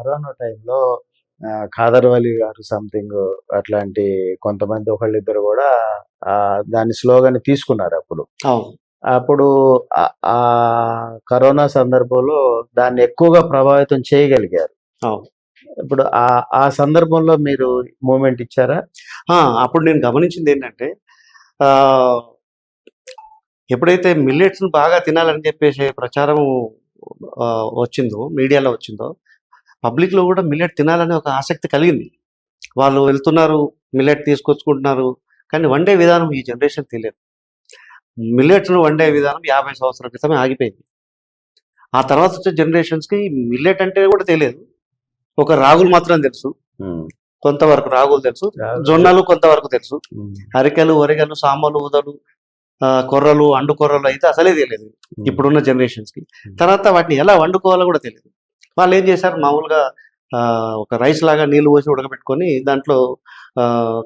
Corona టైంలో ఖాదర్‌వలి గారు something అట్లాంటి కొంతమంది ఒకళ్ళిద్దరు గూడా దాని స్లోగన్ తీసుకున్నారప్పుడు. అవును. అప్పుడు ఆ కరోనా సందర్భంలో దాన్ని ఎక్కువగా ప్రభావితం చేయగలిగారు. అవును. ఇప్పుడు ఆ సందర్భంలో మీరు మూవ్‌మెంట్ ఇచ్చారా? అప్పుడు నేను గమనించిందేంటంటే ఆహ్, ఎప్పుడైతే మిల్లెట్స్‌ని బాగా తినాలని చెప్పేసి ప్రచారం వచ్చిందో, మీడియాలో వచ్చిందో, పబ్లిక్‌లో గూడా మిల్లెట్ తినాలనే ఒక ఆసక్తి కలిగింది. వాళ్ళు వెళ్తున్నారు, మిల్లెట్ తీసుకొచ్చుకుంటున్నారు. కానీ వండే విధానం ఈ జనరేషన్ తెలియదు. మిల్లెట్స్‌ను వండే విధానం 50 సంవత్సరాల క్రితమే ఆగిపోయింది. ఆ తర్వాత వచ్చే జనరేషన్స్‌కి మిల్లెట్ అంటే కూడా తెలియదు. ఒక రాగులు మాత్రం తెలుసు. హ్మ్. కొంతవరకు రాగులు తెలుసు. రాగులు. జొన్నలు కొంతవరకు తెలుసు. హ్మ్. అరికెలు, ఒరిగెలు, సామలు, ఊదలు, కొర్రలు, అండు కొర్రలు అయితే అసలే తెలియదు హ్మ్. ఇప్పుడున్న జనరేషన్స్‌కి. తర్వాత వాటిని ఎలా వండుకోవాలో కూడా తెలియదు. వాళ్ళేం చేశారు మామూలుగా ఒక రైస్ లాగా నీళ్లు పోసి ఉడకబెట్టుకొని దాంట్లో ఆహ్,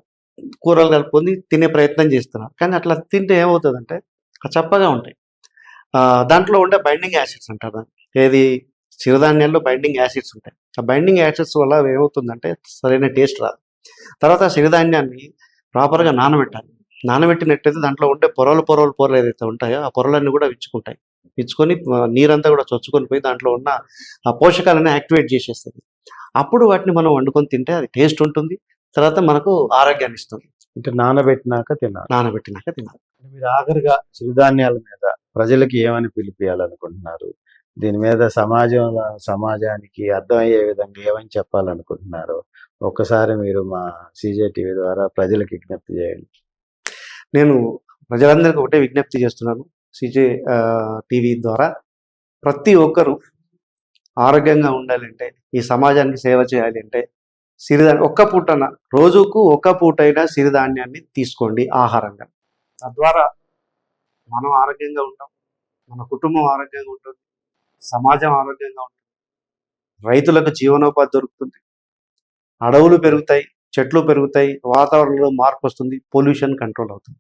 కూరలు కలుపుకొని తినే ప్రయత్నం చేస్తున్నారు. కానీ అట్లా తింటే ఏమవుతదంటే చప్పగా ఉంటాయి. దాంట్లో ఉండే బైండింగ్ యాసిడ్స్ అంటారు దాన్ని. ఏది చిరుధాన్యాల్లో బైండింగ్ యాసిడ్స్ ఉంటాయి. ఆ బైండింగ్ యాసిడ్స్ వల్ల ఏమవుతుందంటే సరైన టేస్ట్ రాదు. తర్వాత ఆ సిరిధాన్యాన్ని ప్రాపర్‌గా నానబెట్టాలి. నానబెట్టినట్టయితే దాంట్లో ఉండే పొరలు ఏదైతే ఉంటాయో ఆ పొరలన్నీ కూడా విచ్చుకుంటాయి. విచ్చుకొని నీరంతా కూడా చొచ్చుకొని పోయి దాంట్లో ఉన్న ఆ పోషకాలన్నీ యాక్టివేట్ చేసేస్తది. అప్పుడు వాటిని మనం వండుకొని తింటే అది టేస్ట్ ఉంటుంది. తర్వాత మనకు ఆరోగ్యాన్ని ఇస్తుంది. అంటే నానబెట్టినాక తినాలి. నానబెట్టినాక తినాలి. మీరు ఆఖరిగా చిరుధాన్యాల మీద ప్రజలకి ఏమని పిలిపియాలనుకుంటున్నారు? దీని మీద సమాజానికి అర్థమయ్యే విధంగా ఏమని చెప్పాలనుకుంటున్నారో ఒక్కసారి మీరు మా సీజే టీవీ ద్వారా ప్రజలకి విజ్ఞప్తి చేయండి. నేను ప్రజలందరికీ ఒకటే విజ్ఞప్తి చేస్తున్నాను. సీజే టీవీ ద్వారా ప్రతి ఒక్కరు ఆరోగ్యంగా ఉండాలంటే, ఈ సమాజానికి సేవ చేయాలి అంటే ఒక్క పూటన రోజుకు ఒక్క పూటైనా సిరిధాన్యాన్ని తీసుకోండి ఆహారంగా. తద్వారా మనం ఆరోగ్యంగా ఉంటాం. మన కుటుంబం ఆరోగ్యంగా ఉంటుంది. సమాజం ఆరోగ్యంగా ఉంటుంది. రైతులకు జీవనోపాధి దొరుకుతుంది. అడవులు పెరుగుతాయి, చెట్లు పెరుగుతాయి, వాతావరణంలో మార్పొస్తుంది, పొల్యూషన్ కంట్రోల్ అవుతుంది.